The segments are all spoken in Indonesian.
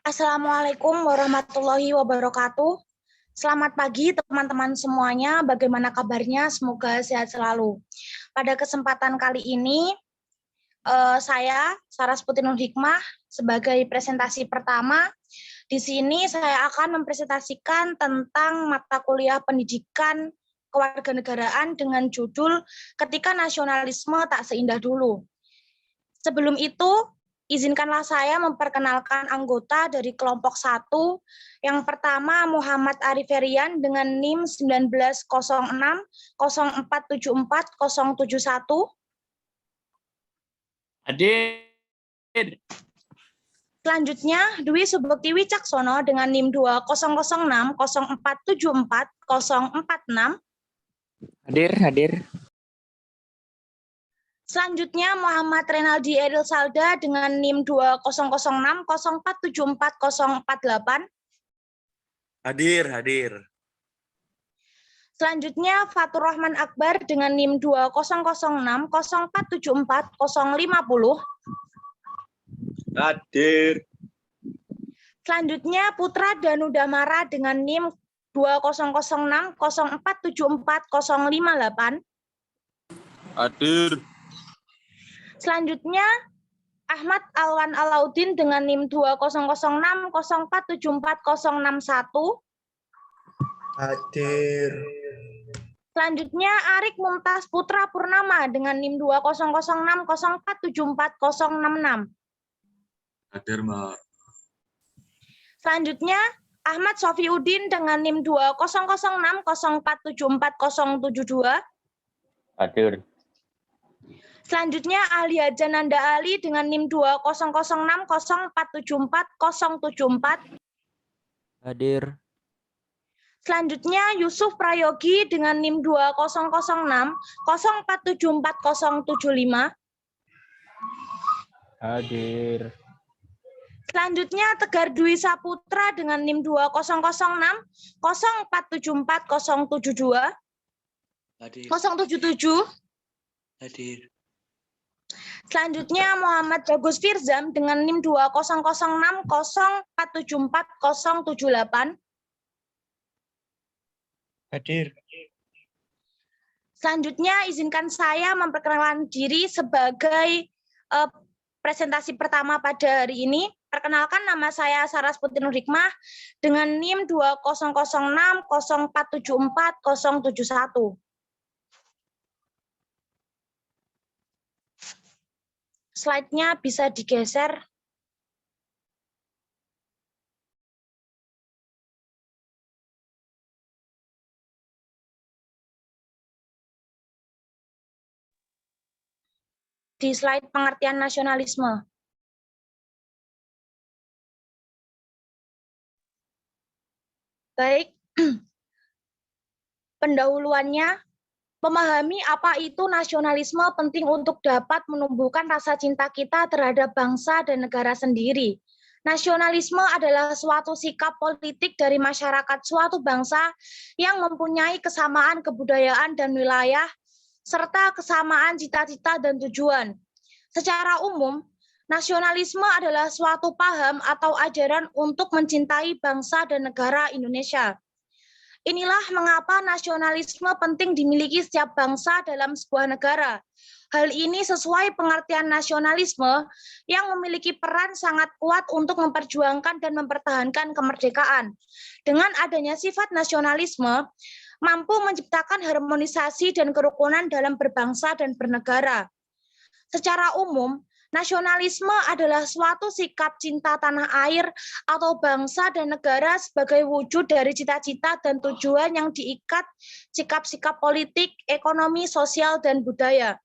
Assalamualaikum warahmatullahi wabarakatuh. Selamat pagi teman-teman semuanya, bagaimana kabarnya? Semoga sehat selalu. Pada kesempatan kali ini, saya, Sarasputi Nur Hikmah, sebagai presentasi pertama, di sini saya akan mempresentasikan tentang mata kuliah pendidikan kewarganegaraan dengan judul Ketika Nasionalisme Tak Seindah Dulu. Sebelum itu, izinkanlah saya memperkenalkan anggota dari kelompok 1. Yang pertama Muhammad Arif Ferian dengan NIM 1906 0474 071. Hadir. Selanjutnya Dwi Subekti Wicaksono dengan NIM 2006 0474 046. Hadir. Selanjutnya Muhammad Renaldi Eril Salda dengan NIM 2006 0474 048. Hadir. Selanjutnya Fatur Rahman Akbar dengan NIM 2006 0474 050. Hadir. Selanjutnya Putra Danu Damara dengan NIM 2006 0474 058. Hadir. Selanjutnya Ahmad Alwan Alaudin dengan NIM 2006 0474 061. Hadir. Selanjutnya Arik Mumtaz Putra Purnama dengan NIM 2006 0474 066. Hadir, Mbak. Selanjutnya Ahmad Sofiuddin dengan NIM 2006 0474 072. Hadir. Selanjutnya Alia Jananda Ali dengan NIM 2006 0474 074. Hadir. Selanjutnya Yusuf Prayogi dengan NIM 2006 0474 075. Hadir. Selanjutnya Tegar Dwi Saputra dengan NIM 2006 0474 072. Hadir. 077. Hadir. Selanjutnya Muhammad Bagus Firzam dengan NIM 2006 0474 078. Hadir. Selanjutnya izinkan saya memperkenalkan diri sebagai presentasi pertama pada hari ini. Perkenalkan, nama saya Sarasputi Nur Hikmah dengan NIM 2006 0474 071. Slide-nya bisa digeser. Di slide pengertian nasionalisme. Baik, pendahuluannya, memahami apa itu nasionalisme penting untuk dapat menumbuhkan rasa cinta kita terhadap bangsa dan negara sendiri. Nasionalisme adalah suatu sikap politik dari masyarakat suatu bangsa yang mempunyai kesamaan kebudayaan dan wilayah, serta kesamaan cita-cita dan tujuan. Secara umum, nasionalisme adalah suatu paham atau ajaran untuk mencintai bangsa dan negara Indonesia. Inilah mengapa nasionalisme penting dimiliki setiap bangsa dalam sebuah negara. Hal ini sesuai pengertian nasionalisme yang memiliki peran sangat kuat untuk memperjuangkan dan mempertahankan kemerdekaan. Dengan adanya sifat nasionalisme, mampu menciptakan harmonisasi dan kerukunan dalam berbangsa dan bernegara. Secara umum, nasionalisme adalah suatu sikap cinta tanah air atau bangsa dan negara sebagai wujud dari cita-cita dan tujuan yang diikat sikap-sikap politik, ekonomi, sosial, dan budaya.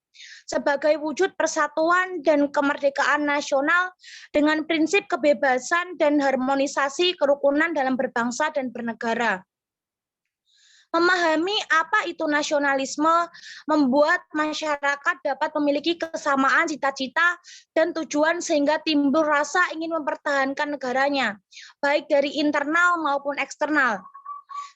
Sebagai wujud persatuan dan kemerdekaan nasional dengan prinsip kebebasan dan harmonisasi kerukunan dalam berbangsa dan bernegara. Memahami apa itu nasionalisme membuat masyarakat dapat memiliki kesamaan cita-cita dan tujuan sehingga timbul rasa ingin mempertahankan negaranya, baik dari internal maupun eksternal.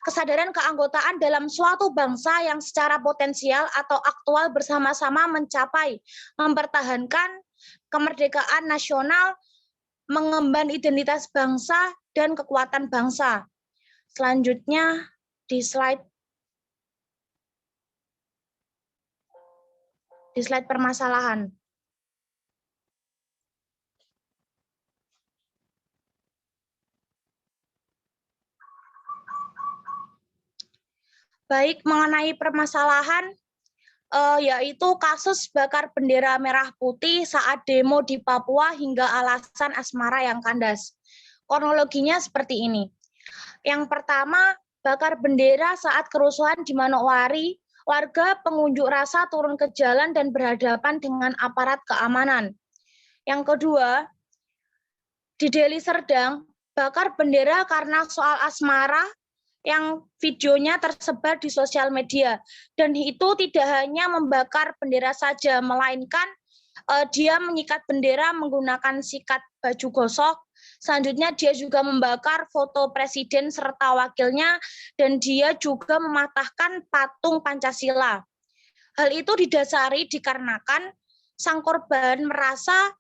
Kesadaran keanggotaan dalam suatu bangsa yang secara potensial atau aktual bersama-sama mencapai mempertahankan kemerdekaan nasional mengemban identitas bangsa dan kekuatan bangsa. Selanjutnya di slide permasalahan. Baik, mengenai permasalahan, yaitu kasus bakar bendera merah putih saat demo di Papua hingga alasan asmara yang kandas. Kronologinya seperti ini. Yang pertama, bakar bendera saat kerusuhan di Manokwari, warga pengunjuk rasa turun ke jalan dan berhadapan dengan aparat keamanan. Yang kedua, di Deli Serdang, bakar bendera karena soal asmara yang videonya tersebar di sosial media. Dan itu tidak hanya membakar bendera saja, melainkan dia mengikat bendera menggunakan sikat baju gosok. Selanjutnya dia juga membakar foto presiden serta wakilnya, dan dia juga mematahkan patung Pancasila. Hal itu didasari dikarenakan sang korban merasa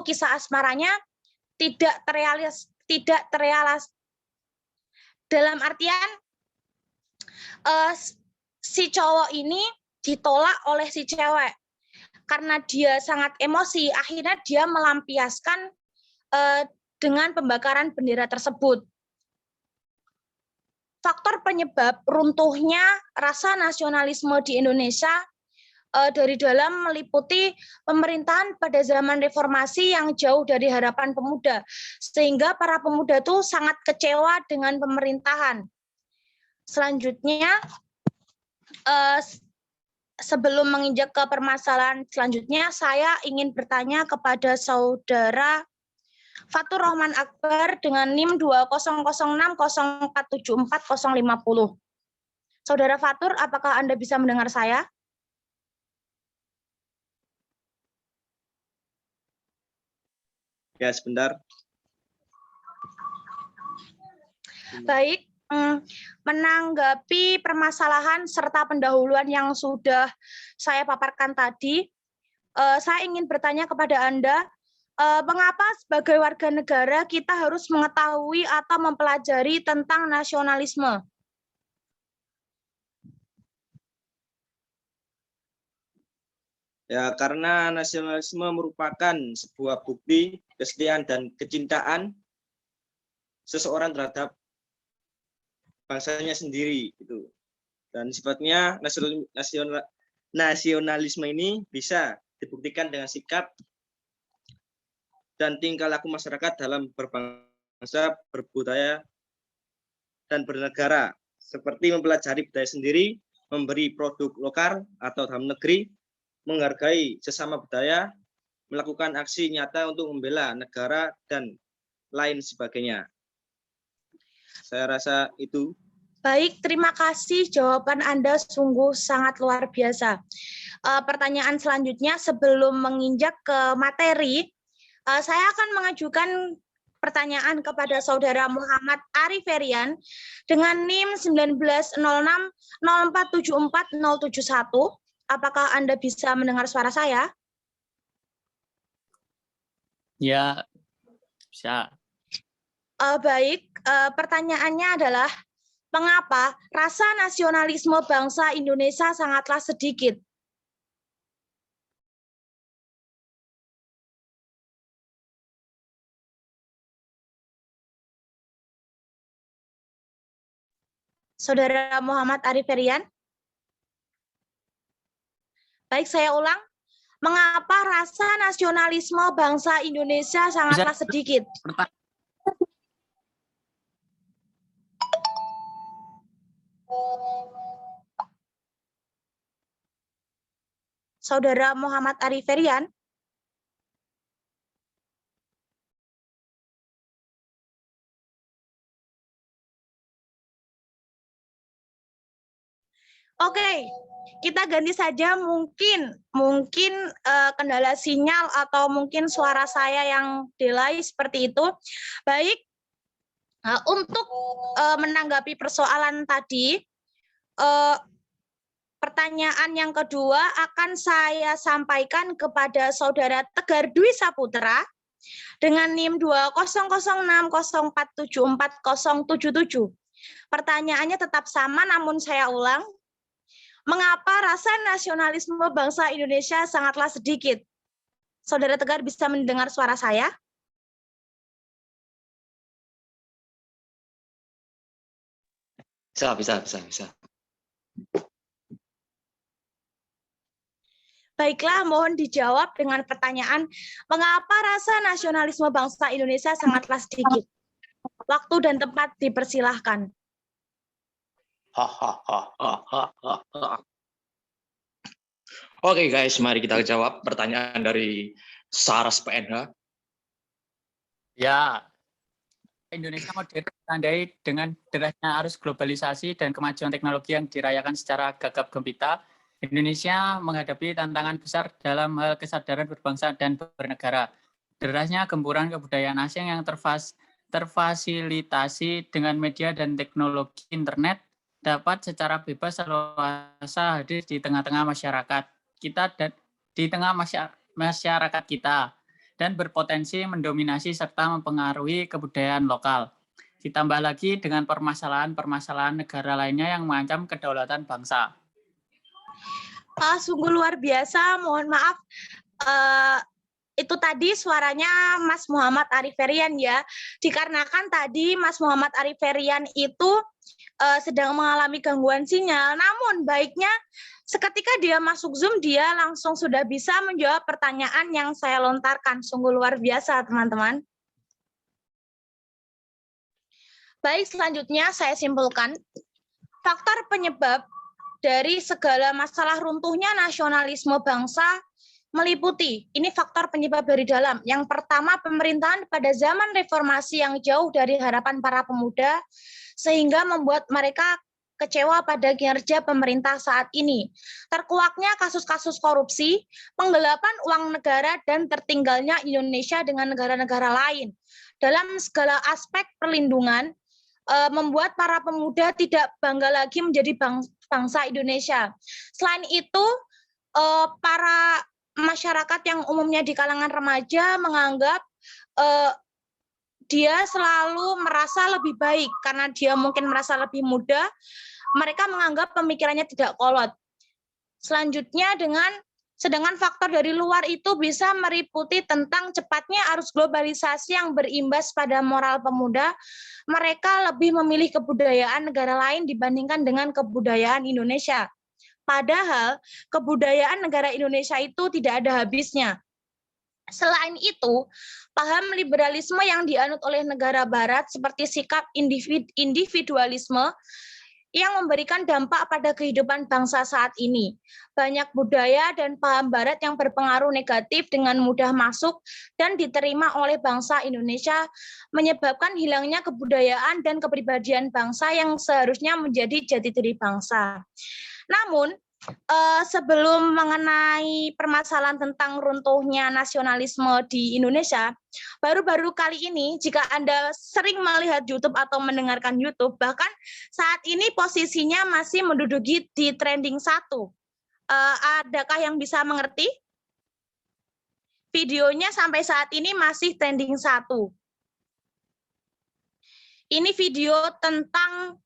kisah asmaranya tidak terrealisasi. Dalam artian si cowok ini ditolak oleh si cewek karena dia sangat emosi, akhirnya dia melampiaskan dengan pembakaran bendera tersebut. Faktor penyebab runtuhnya rasa nasionalisme di Indonesia dari dalam meliputi pemerintahan pada zaman reformasi yang jauh dari harapan pemuda, sehingga para pemuda itu sangat kecewa dengan pemerintahan. Selanjutnya, sebelum menginjak ke permasalahan selanjutnya, saya ingin bertanya kepada Saudara Fatur Rahman Akbar dengan NIM 200604744050. Saudara Fatur, apakah Anda bisa mendengar saya? Ya, sebentar. Baik, menanggapi permasalahan serta pendahuluan yang sudah saya paparkan tadi, saya ingin bertanya kepada Anda, mengapa sebagai warga negara kita harus mengetahui atau mempelajari tentang nasionalisme? Ya, karena nasionalisme merupakan sebuah bukti kesetiaan dan kecintaan seseorang terhadap bangsanya sendiri gitu. Dan sifatnya nasionalisme ini bisa dibuktikan dengan sikap dan tingkah laku masyarakat dalam berbangsa, berbudaya, dan bernegara, seperti mempelajari budaya sendiri, memberi produk lokal atau dalam negeri, menghargai sesama budaya, melakukan aksi nyata untuk membela negara, dan lain sebagainya. Saya rasa itu. Baik, terima kasih. Jawaban Anda sungguh sangat luar biasa. Pertanyaan selanjutnya, sebelum menginjak ke materi, saya akan mengajukan pertanyaan kepada Saudara Muhammad Arif Ferian dengan NIM 190604747071. Apakah Anda bisa mendengar suara saya? Ya, bisa. Baik, pertanyaannya adalah, mengapa rasa nasionalisme bangsa Indonesia sangatlah sedikit? Saudara Muhammad Arif Ferian? Baik, saya ulang. Mengapa rasa nasionalisme bangsa Indonesia sangatlah sedikit? Saudara Muhammad Arif Ferian? Oke, kita ganti saja, mungkin kendala sinyal atau mungkin suara saya yang delay seperti itu. Baik, untuk menanggapi persoalan tadi, Pertanyaan yang kedua akan saya sampaikan kepada Saudara Tegar Dwi Saputra dengan NIM 20060474077. Pertanyaannya tetap sama, namun saya ulang. Mengapa rasa nasionalisme bangsa Indonesia sangatlah sedikit? Saudara Tegar bisa mendengar suara saya? Bisa. Baiklah, mohon dijawab dengan pertanyaan, mengapa rasa nasionalisme bangsa Indonesia sangatlah sedikit? Waktu dan tempat dipersilahkan. Oke guys, mari kita jawab pertanyaan dari Saras PNH. Ya, Indonesia modern ditandai dengan derasnya arus globalisasi dan kemajuan teknologi yang dirayakan secara gagap gempita. Indonesia menghadapi tantangan besar dalam hal kesadaran berbangsa dan bernegara. Derasnya gempuran kebudayaan asing yang terfasilitasi dengan media dan teknologi internet dapat secara bebas leluasa hadir di tengah-tengah masyarakat kita dan berpotensi mendominasi serta mempengaruhi kebudayaan lokal. Ditambah lagi dengan permasalahan-permasalahan negara lainnya yang mengancam kedaulatan bangsa. Sungguh luar biasa, mohon maaf. Itu tadi suaranya Mas Muhammad Ariferian ya. Dikarenakan tadi Mas Muhammad Ariferian itu sedang mengalami gangguan sinyal. Namun baiknya seketika dia masuk Zoom, dia langsung sudah bisa menjawab pertanyaan yang saya lontarkan. Sungguh luar biasa, teman-teman. Baik, selanjutnya saya simpulkan. Faktor penyebab dari segala masalah runtuhnya nasionalisme bangsa meliputi, ini faktor penyebab dari dalam. Yang pertama, pemerintahan pada zaman reformasi yang jauh dari harapan para pemuda, sehingga membuat mereka kecewa pada kinerja pemerintah saat ini. Terkuaknya kasus-kasus korupsi, penggelapan uang negara, dan tertinggalnya Indonesia dengan negara-negara lain. Dalam segala aspek perlindungan, membuat para pemuda tidak bangga lagi menjadi bangsa Indonesia. Selain itu, para masyarakat yang umumnya di kalangan remaja menganggap dia selalu merasa lebih baik karena dia mungkin merasa lebih muda. Mereka menganggap pemikirannya tidak kolot. Selanjutnya sedangkan faktor dari luar itu bisa meliputi tentang cepatnya arus globalisasi yang berimbas pada moral pemuda. Mereka lebih memilih kebudayaan negara lain dibandingkan dengan kebudayaan Indonesia. Padahal kebudayaan negara Indonesia itu tidak ada habisnya. Selain itu, paham liberalisme yang dianut oleh negara barat seperti sikap individualisme yang memberikan dampak pada kehidupan bangsa saat ini. Banyak budaya dan paham barat yang berpengaruh negatif dengan mudah masuk dan diterima oleh bangsa Indonesia, menyebabkan hilangnya kebudayaan dan kepribadian bangsa yang seharusnya menjadi jati diri bangsa. Namun, sebelum mengenai permasalahan tentang runtuhnya nasionalisme di Indonesia, baru-baru kali ini, jika Anda sering melihat YouTube atau mendengarkan YouTube, bahkan saat ini posisinya masih menduduki di trending 1. Adakah yang bisa mengerti? Videonya sampai saat ini masih trending 1. Ini video tentang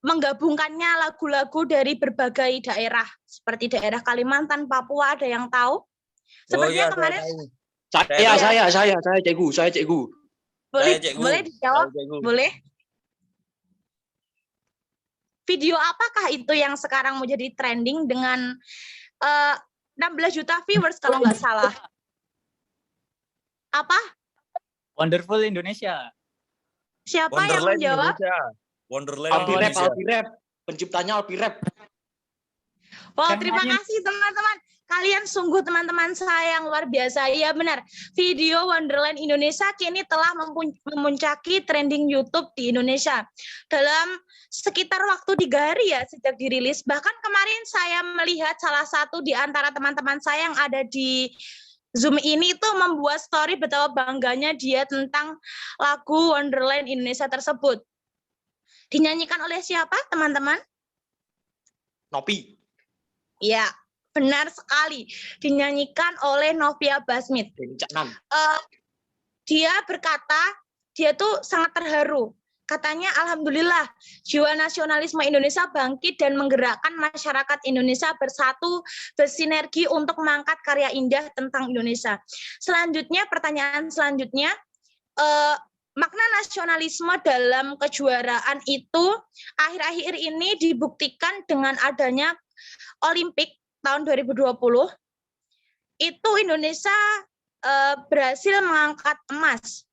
menggabungkannya lagu-lagu dari berbagai daerah, seperti daerah Kalimantan, Papua, ada yang tahu? Sepertinya kemarin Saya cikgu. Boleh dijawab? Boleh. Video apakah itu yang sekarang menjadi trending dengan 16 juta viewers kalau nggak salah? Apa? Wonderful Indonesia. Siapa Wonderland yang menjawab? Indonesia. Wonderland Alpirep, Indonesia. penciptanya Alpirep. Wow, terima kasih teman-teman. Kalian sungguh teman-teman saya yang luar biasa. Iya benar, video Wonderland Indonesia kini telah memuncaki trending YouTube di Indonesia. Dalam sekitar waktu 3 hari ya sejak dirilis. Bahkan kemarin saya melihat salah satu di antara teman-teman saya yang ada di Zoom ini itu membuat story betapa bangganya dia tentang lagu Wonderland Indonesia tersebut. Dinyanyikan oleh siapa, teman-teman? Nopi. Ya, benar sekali. Dinyanyikan oleh Novia Basmit. Bencanan. Dia berkata, dia tuh sangat terharu. Katanya, alhamdulillah, jiwa nasionalisme Indonesia bangkit dan menggerakkan masyarakat Indonesia bersatu, bersinergi untuk mengangkat karya indah tentang Indonesia. Selanjutnya, pertanyaan selanjutnya, makna nasionalisme dalam kejuaraan itu akhir-akhir ini dibuktikan dengan adanya Olimpik tahun 2020. Itu Indonesia berhasil mengangkat emas.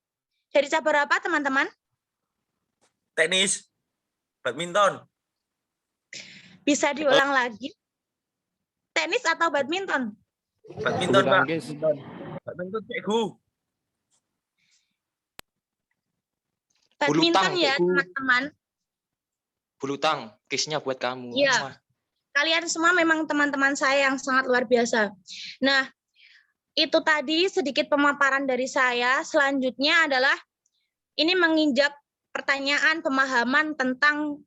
Dari cabang apa, teman-teman? Tenis, badminton. Bisa diulang lagi? Tenis atau badminton? Badminton, Pak. Badminton, Cikgu. Badminton ya, teman-teman. Bulutang, case-nya buat kamu. Iya. Kalian semua memang teman-teman saya yang sangat luar biasa. Nah, itu tadi sedikit pemaparan dari saya. Selanjutnya adalah ini menginjak pertanyaan pemahaman tentang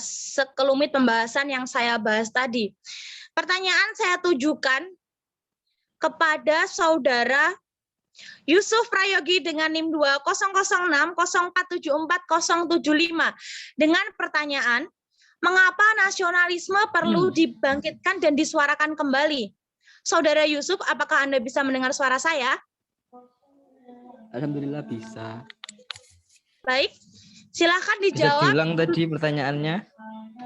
sekelumit pembahasan yang saya bahas tadi. Pertanyaan saya tujukan kepada saudara Yusuf Prayogi dengan NIM 20060474075 dengan pertanyaan, mengapa nasionalisme perlu dibangkitkan dan disuarakan kembali? Saudara Yusuf, apakah Anda bisa mendengar suara saya? Alhamdulillah bisa. Baik, silakan Bisa dijawab. diulang tadi pertanyaannya?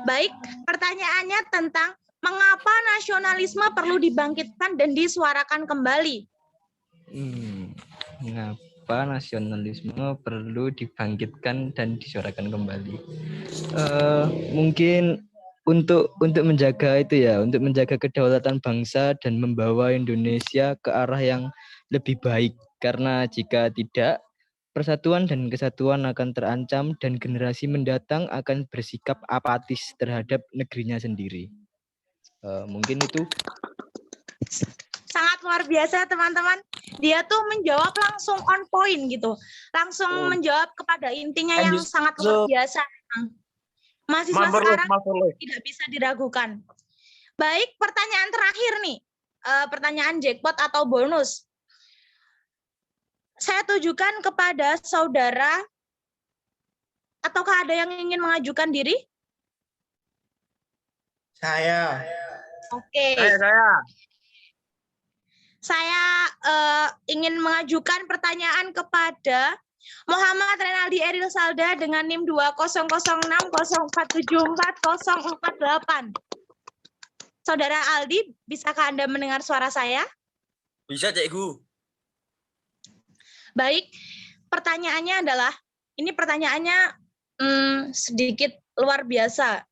Baik, pertanyaannya tentang mengapa nasionalisme perlu dibangkitkan dan disuarakan kembali? Mengapa nasionalisme perlu dibangkitkan dan disuarakan kembali? Mungkin untuk menjaga itu ya, untuk menjaga kedaulatan bangsa dan membawa Indonesia ke arah yang lebih baik. Karena jika tidak, persatuan dan kesatuan akan terancam dan generasi mendatang akan bersikap apatis terhadap negerinya sendiri. Mungkin itu. Sangat luar biasa, teman-teman. Dia tuh menjawab langsung on point gitu. Langsung menjawab kepada intinya yang sangat luar biasa. Mahasiswa sekarang tidak bisa diragukan. Baik, pertanyaan terakhir nih. Pertanyaan jackpot atau bonus. Saya tujukan kepada saudara, ataukah ada yang ingin mengajukan diri? Saya. Oke. Saya ingin mengajukan pertanyaan kepada Muhammad Renaldi Eril Salda dengan NIM 20060474048. Saudara Aldi, bisakah Anda mendengar suara saya? Bisa, Cikgu. Baik, pertanyaannya adalah, ini pertanyaannya sedikit luar biasa.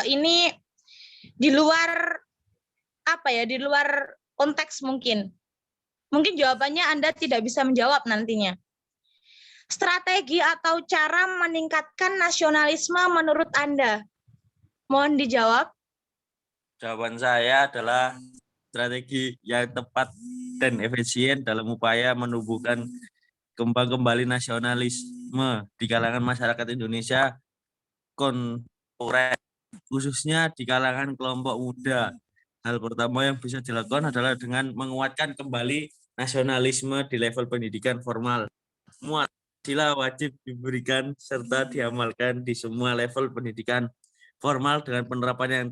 Ini di luar di luar konteks mungkin. Mungkin jawabannya Anda tidak bisa menjawab nantinya. Strategi atau cara meningkatkan nasionalisme menurut Anda? Mohon dijawab. Jawaban saya adalah strategi yang tepat dan efisien dalam upaya menumbuhkan kembali nasionalisme di kalangan masyarakat Indonesia kontemporer, khususnya di kalangan kelompok muda. Hal pertama yang bisa dilakukan adalah dengan menguatkan kembali nasionalisme di level pendidikan formal. Semua sila wajib diberikan serta diamalkan di semua level pendidikan formal dengan penerapan yang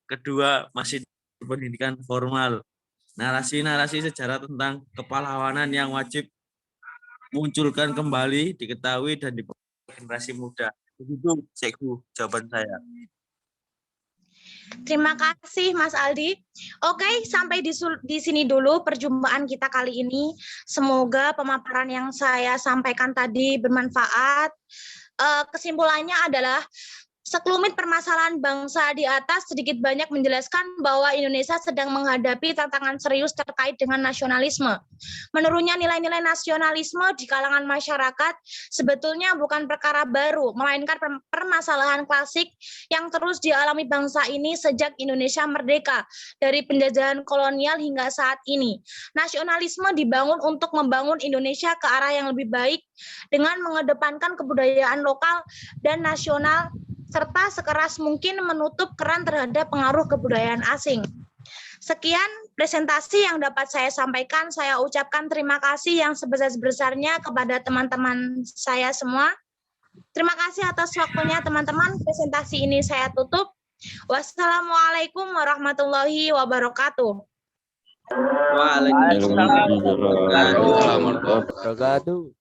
kedua masih pendidikan formal. Narasi-narasi sejarah tentang kepahlawanan yang wajib munculkan kembali, diketahui dan diperoleh generasi muda. Begitu, Cikgu, jawaban saya. Terima kasih, Mas Aldi. Oke, sampai di sini dulu perjumpaan kita kali ini. Semoga pemaparan yang saya sampaikan tadi bermanfaat. Kesimpulannya adalah Sekelumit permasalahan bangsa di atas sedikit banyak menjelaskan bahwa Indonesia sedang menghadapi tantangan serius terkait dengan nasionalisme. Menurutnya nilai-nilai nasionalisme di kalangan masyarakat sebetulnya bukan perkara baru, melainkan permasalahan klasik yang terus dialami bangsa ini sejak Indonesia merdeka dari penjajahan kolonial hingga saat ini. Nasionalisme dibangun untuk membangun Indonesia ke arah yang lebih baik dengan mengedepankan kebudayaan lokal dan nasional serta sekeras mungkin menutup keran terhadap pengaruh kebudayaan asing. Sekian presentasi yang dapat saya sampaikan. Saya ucapkan terima kasih yang sebesar-besarnya kepada teman-teman saya semua. Terima kasih atas waktunya teman-teman. Presentasi ini saya tutup. Wassalamualaikum warahmatullahi wabarakatuh. Waalaikumsalam. Waalaikumsalam warahmatullahi wabarakatuh.